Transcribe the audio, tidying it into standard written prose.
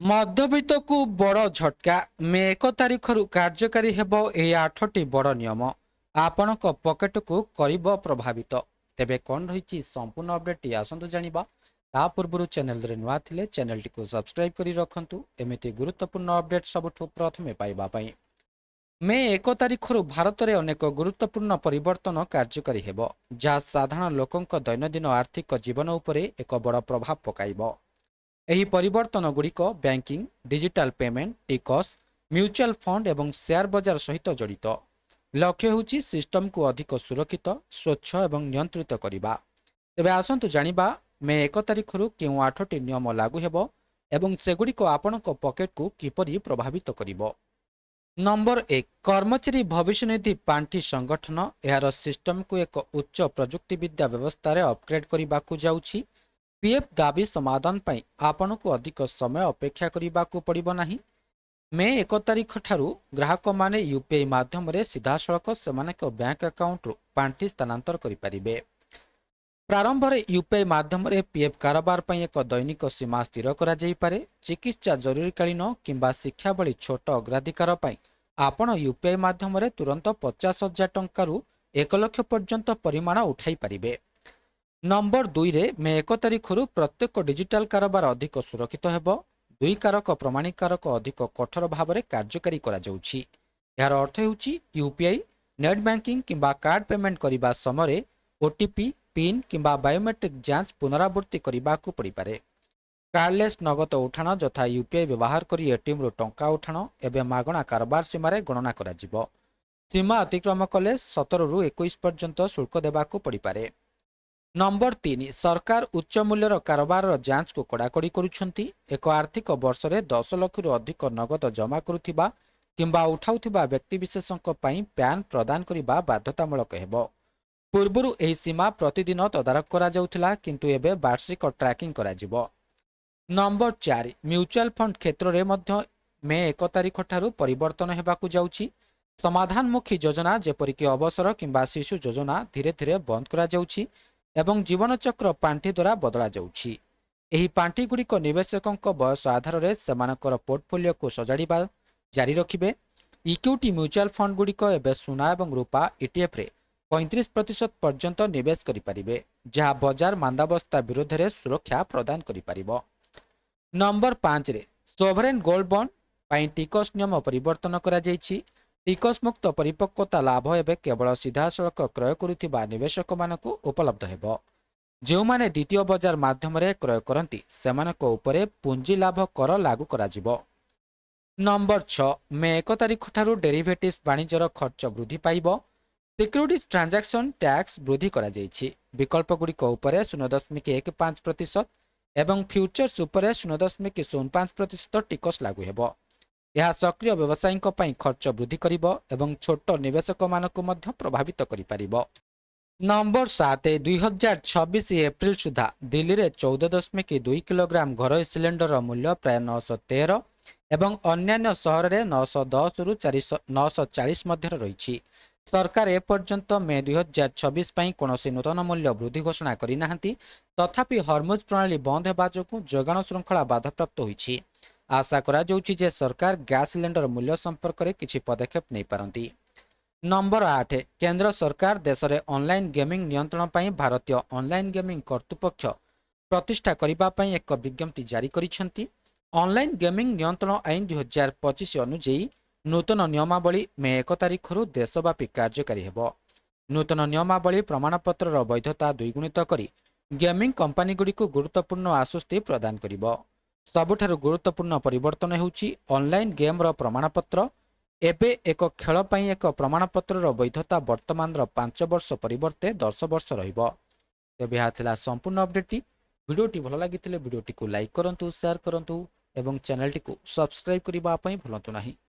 ମଧ୍ୟବିତ୍ତକୁ ବଡ଼ ଝଟକା ମେ 1 ତାରିଖରୁ କାର୍ଯ୍ୟକାରୀ ହେବ ଏହି 8ଟି ବଡ଼ ନିୟମ ଆପଣଙ୍କ ପକେଟକୁ କରିବ ପ୍ରଭାବିତ। ତେବେ କ'ଣ ରହିଛି ସମ୍ପୂର୍ଣ୍ଣ ଅପଡେଟଟି ଆସନ୍ତୁ ଜାଣିବା। ତା ପୂର୍ବରୁ ଚ୍ୟାନେଲରେ ନୂଆ ଥିଲେ ଚ୍ୟାନେଲଟିକୁ ସବସ୍କ୍ରାଇବ କରି ରଖନ୍ତୁ ଏମିତି ଗୁରୁତ୍ୱପୂର୍ଣ୍ଣ ଅପଡେଟ୍ ସବୁଠୁ ପ୍ରଥମେ ପାଇବା ପାଇଁ। ମେ 1 ତାରିଖରୁ ଭାରତରେ ଅନେକ ଗୁରୁତ୍ୱପୂର୍ଣ୍ଣ ପରିବର୍ତ୍ତନ କାର୍ଯ୍ୟକାରୀ ହେବ, ଯାହା ସାଧାରଣ ଲୋକଙ୍କ ଦୈନନ୍ଦିନ ଆର୍ଥିକ ଜୀବନ ଉପରେ ଏକ ବଡ଼ ପ୍ରଭାବ ପକାଇବ। ଏହି ପରିବର୍ତ୍ତନଗୁଡ଼ିକ ବ୍ୟାଙ୍କିଂ, ଡିଜିଟାଲ ପେମେଣ୍ଟ, ଟିକସ, ମ୍ୟୁଚୁଆଲ ଫଣ୍ଡ ଏବଂ ସେୟାର ବଜାର ସହିତ ଜଡ଼ିତ। ଲକ୍ଷ୍ୟ ହେଉଛି ସିଷ୍ଟମକୁ ଅଧିକ ସୁରକ୍ଷିତ, ସ୍ୱଚ୍ଛ ଏବଂ ନିୟନ୍ତ୍ରିତ କରିବା। ତେବେ ଆସନ୍ତୁ ଜାଣିବା ମେ 1 ତାରିଖରୁ କେଉଁ 8ଟି ନିୟମ ଲାଗୁ ହେବ ଏବଂ ସେଗୁଡ଼ିକ ଆପଣଙ୍କ ପକେଟକୁ କିପରି ପ୍ରଭାବିତ କରିବ। ନମ୍ବର 1, କର୍ମଚାରୀ ଭବିଷ୍ୟନିଧି ପାଣ୍ଠି ସଂଗଠନ ଏହାର ସିଷ୍ଟମକୁ ଏକ ଉଚ୍ଚ ପ୍ରଯୁକ୍ତିବିଦ୍ୟା ବ୍ୟବସ୍ଥାରେ ଅପଗ୍ରେଡ୍ କରିବାକୁ ଯାଉଛି। ପିଏଫ୍ ଦାବି ସମାଧାନ ପାଇଁ ଆପଣଙ୍କୁ ଅଧିକ ସମୟ ଅପେକ୍ଷା କରିବାକୁ ପଡ଼ିବ ନାହିଁ। ମେ 1 ତାରିଖ ଠାରୁ ଗ୍ରାହକମାନେ ୟୁପିଆଇ ମାଧ୍ୟମରେ ସିଧାସଳଖ ସେମାନଙ୍କ ବ୍ୟାଙ୍କ ଆକାଉଣ୍ଟରୁ ପାଣ୍ଠି ସ୍ଥାନାନ୍ତର କରିପାରିବେ। ପ୍ରାରମ୍ଭରେ ୟୁପିଆଇ ମାଧ୍ୟମରେ ପିଏଫ୍ କାରବାର ପାଇଁ ଏକ ଦୈନିକ ସୀମା ସ୍ଥିର କରାଯାଇପାରେ। ଚିକିତ୍ସା, ଜରୁରୀକାଳୀନ କିମ୍ବା ଶିକ୍ଷା ଭଳି ଛୋଟ ଅଗ୍ରାଧିକାର ପାଇଁ ଆପଣ ୟୁପିଆଇ ମାଧ୍ୟମରେ ତୁରନ୍ତ 50,000 ଟଙ୍କାରୁ 1 ଲକ୍ଷ ପର୍ଯ୍ୟନ୍ତ ପରିମାଣ ଉଠାଇ ପାରିବେ। ନମ୍ବର 2ରେ ମେ 1 ତାରିଖରୁ ପ୍ରତ୍ୟେକ ଡିଜିଟାଲ କାରବାର ଅଧିକ ସୁରକ୍ଷିତ ହେବ। 2 କାରକ ପ୍ରମାଣୀକାରକ ଅଧିକ କଠୋର ଭାବରେ କାର୍ଯ୍ୟକାରୀ କରାଯାଉଛି। ଏହାର ଅର୍ଥ ହେଉଛି ୟୁପିଆଇ, ନେଟ୍ ବ୍ୟାଙ୍କିଂ କିମ୍ବା କାର୍ଡ ପେମେଣ୍ଟ କରିବା ସମୟରେ ଓଟିପି, ପିନ୍ କିମ୍ବା ବାୟୋମେଟ୍ରିକ୍ ଯାଞ୍ଚ ପୁନରାବୃତ୍ତି କରିବାକୁ ପଡ଼ିପାରେ। କାର୍ଡଲେସ୍ ନଗଦ ଉଠାଣ ଯଥା ୟୁପିଆଇ ବ୍ୟବହାର କରି ଏଟିଏମ୍ରୁ ଟଙ୍କା ଉଠାଣ ଏବେ ମାଗଣା କାରବାର ସୀମାରେ ଗଣନା କରାଯିବ। ସୀମା ଅତିକ୍ରମ କଲେ 17ରୁ 21 ପର୍ଯ୍ୟନ୍ତ ଶୁଳ୍କ ଦେବାକୁ ପଡ଼ିପାରେ। ନମ୍ବର 3, ସରକାର ଉଚ୍ଚ ମୂଲ୍ୟର କାରବାରର ଯାଞ୍ଚକୁ କଡ଼ାକଡ଼ି କରୁଛନ୍ତି। ଏକ ଆର୍ଥିକ ବର୍ଷରେ 10 ଲକ୍ଷରୁ ଅଧିକ ନଗଦ ଜମା କରୁଥିବା କିମ୍ବା ଉଠାଉଥିବା ବ୍ୟକ୍ତିବିଶେଷଙ୍କ ପାଇଁ ପ୍ୟାନ୍ ପ୍ରଦାନ କରିବା ବାଧ୍ୟତାମୂଳକ ହେବ। ପୂର୍ବରୁ ଏହି ସୀମା ପ୍ରତିଦିନ ତଦାରଖ କରାଯାଉଥିଲା, କିନ୍ତୁ ଏବେ ବାର୍ଷିକ ଟ୍ରାକିଂ କରାଯିବ। ନମ୍ବର 4, ମ୍ୟୁଚୁଆଲ ଫଣ୍ଡ କ୍ଷେତ୍ରରେ ମଧ୍ୟ ମେ 1 ତାରିଖ ଠାରୁ ପରିବର୍ତ୍ତନ ହେବାକୁ ଯାଉଛି। ସମାଧାନମୁଖୀ ଯୋଜନା ଯେପରିକି ଅବସର କିମ୍ବା ଶିଶୁ ଯୋଜନା ଧୀରେ ଧୀରେ ବନ୍ଦ କରାଯାଉଛି ଏବଂ ଜୀବନଚକ୍ର ପାଣ୍ଠି ଦ୍ୱାରା ବଦଳାଯାଉଛି। ଏହି ପାଣ୍ଠିଗୁଡ଼ିକ ନିବେଶକଙ୍କ ବୟସ ଆଧାରରେ ସେମାନଙ୍କର ପୋର୍ଟଫୋଲିଓକୁ ସଜାଡ଼ିବା ଜାରି ରଖିବେ। ଇକ୍ୱିଟି ମ୍ୟୁଚୁଆଲ ଫଣ୍ଡଗୁଡ଼ିକ ଏବେ ସୁନା ଏବଂ ରୂପା ଇଟିଏଫ୍ରେ 35% ପର୍ଯ୍ୟନ୍ତ ନିବେଶ କରିପାରିବେ, ଯାହା ବଜାର ମାନ୍ଦାବସ୍ଥା ବିରୋଧରେ ସୁରକ୍ଷା ପ୍ରଦାନ କରିପାରିବ। ନମ୍ବର 5ରେ ସୋଭରେନ୍ ଗୋଲ୍ଡ ବଣ୍ଡ ପାଇଁ ଟିକସ ନିୟମ ପରିବର୍ତ୍ତନ କରାଯାଇଛି। ଟିକସ ମୁକ୍ତ ପରିପକ୍ୱତା ଲାଭ ଏବେ କେବଳ ସିଧାସଳଖ କ୍ରୟ କରୁଥିବା ନିବେଶକମାନଙ୍କୁ ଉପଲବ୍ଧ ହେବ। ଯେଉଁମାନେ ଦ୍ୱିତୀୟ ବଜାର ମାଧ୍ୟମରେ କ୍ରୟ କରନ୍ତି ସେମାନଙ୍କ ଉପରେ ପୁଞ୍ଜି ଲାଭ କର ଲାଗୁ କରାଯିବ। ନମ୍ବର 6, ମେ 1 ତାରିଖ ଠାରୁ ଡେରିଭେଟିଭ୍ସ ବାଣିଜ୍ୟର ଖର୍ଚ୍ଚ ବୃଦ୍ଧି ପାଇବ। ସିକ୍ୟୁରିଟିଜ୍ ଟ୍ରାଞ୍ଜାକ୍ସନ ଟ୍ୟାକ୍ସ ବୃଦ୍ଧି କରାଯାଇଛି। ବିକଳ୍ପଗୁଡ଼ିକ ଉପରେ 0.15% ଏବଂ ଫ୍ୟୁଚର୍ସ ଉପରେ 0.05% ଟିକସ ଲାଗୁ ହେବ। ଏହା ସକ୍ରିୟ ବ୍ୟବସାୟୀଙ୍କ ପାଇଁ ଖର୍ଚ୍ଚ ବୃଦ୍ଧି କରିବ ଏବଂ ଛୋଟ ନିବେଶକମାନଙ୍କୁ ମଧ୍ୟ ପ୍ରଭାବିତ କରିପାରିବ। ନମ୍ବର 7, 2026 ଏପ୍ରିଲ ସୁଦ୍ଧା ଦିଲ୍ଲୀରେ 14.2 କିଲୋଗ୍ରାମ ଘରୋଇ ସିଲିଣ୍ଡରର ମୂଲ୍ୟ ପ୍ରାୟ 913 ଏବଂ ଅନ୍ୟାନ୍ୟ ସହରରେ 910ରୁ 940 ମଧ୍ୟରେ ରହିଛି। ସରକାର ଏପର୍ଯ୍ୟନ୍ତ ମେ 2026 ପାଇଁ କୌଣସି ନୂତନ ମୂଲ୍ୟ ବୃଦ୍ଧି ଘୋଷଣା କରିନାହାନ୍ତି। ତଥାପି ହରମୁଜ ପ୍ରଣାଳୀ ବନ୍ଦ ହେବା ଯୋଗୁଁ ଯୋଗାଣ ଶୃଙ୍ଖଳା ବାଧାପ୍ରାପ୍ତ ହୋଇଛି। ଆଶା କରାଯାଉଛି ଯେ ସରକାର ଗ୍ୟାସ୍ ସିଲିଣ୍ଡର ମୂଲ୍ୟ ସମ୍ପର୍କରେ କିଛି ପଦକ୍ଷେପ ନେଇପାରନ୍ତି। ନମ୍ବର 8, କେନ୍ଦ୍ର ସରକାର ଦେଶରେ ଅନଲାଇନ୍ ଗେମିଂ ନିୟନ୍ତ୍ରଣ ପାଇଁ ଭାରତୀୟ ଅନଲାଇନ୍ ଗେମିଂ କର୍ତ୍ତୃପକ୍ଷ ପ୍ରତିଷ୍ଠା କରିବା ପାଇଁ ଏକ ବିଜ୍ଞପ୍ତି ଜାରି କରିଛନ୍ତି। ଅନଲାଇନ୍ ଗେମିଂ ନିୟନ୍ତ୍ରଣ ଆଇନ 2025 ଅନୁଯାୟୀ ନୂତନ ନିୟମାବଳୀ ମେ 1 ତାରିଖରୁ ଦେଶବ୍ୟାପୀ କାର୍ଯ୍ୟକାରୀ ହେବ। ନୂତନ ନିୟମାବଳୀ ପ୍ରମାଣପତ୍ରର ବୈଧତା ଦ୍ୱିଗୁଣିତ କରି ଗେମିଂ କମ୍ପାନୀଗୁଡ଼ିକୁ ଗୁରୁତ୍ୱପୂର୍ଣ୍ଣ ଆଶ୍ୱସ୍ତି ପ୍ରଦାନ କରିବ। ସବୁଠାରୁ ଗୁରୁତ୍ୱପୂର୍ଣ୍ଣ ପରିବର୍ତ୍ତନ ହେଉଛି ଅନଲାଇନ୍ ଗେମ୍ର ପ୍ରମାଣପତ୍ର। ଏବେ ଏକ ଖେଳ ପାଇଁ ଏକ ପ୍ରମାଣପତ୍ରର ବୈଧତା ବର୍ତ୍ତମାନର 5 ବର୍ଷ ପରିବର୍ତ୍ତେ 10 ବର୍ଷ ରହିବ। ତେବେ ଏହା ଥିଲା ସମ୍ପୂର୍ଣ୍ଣ ଅପଡେଟଟି। ଭିଡ଼ିଓଟି ଭଲ ଲାଗିଥିଲେ ଭିଡ଼ିଓଟିକୁ ଲାଇକ୍ କରନ୍ତୁ, ସେୟାର କରନ୍ତୁ ଏବଂ ଚ୍ୟାନେଲଟିକୁ ସବସ୍କ୍ରାଇବ୍ କରିବା ପାଇଁ ଭୁଲନ୍ତୁ ନାହିଁ।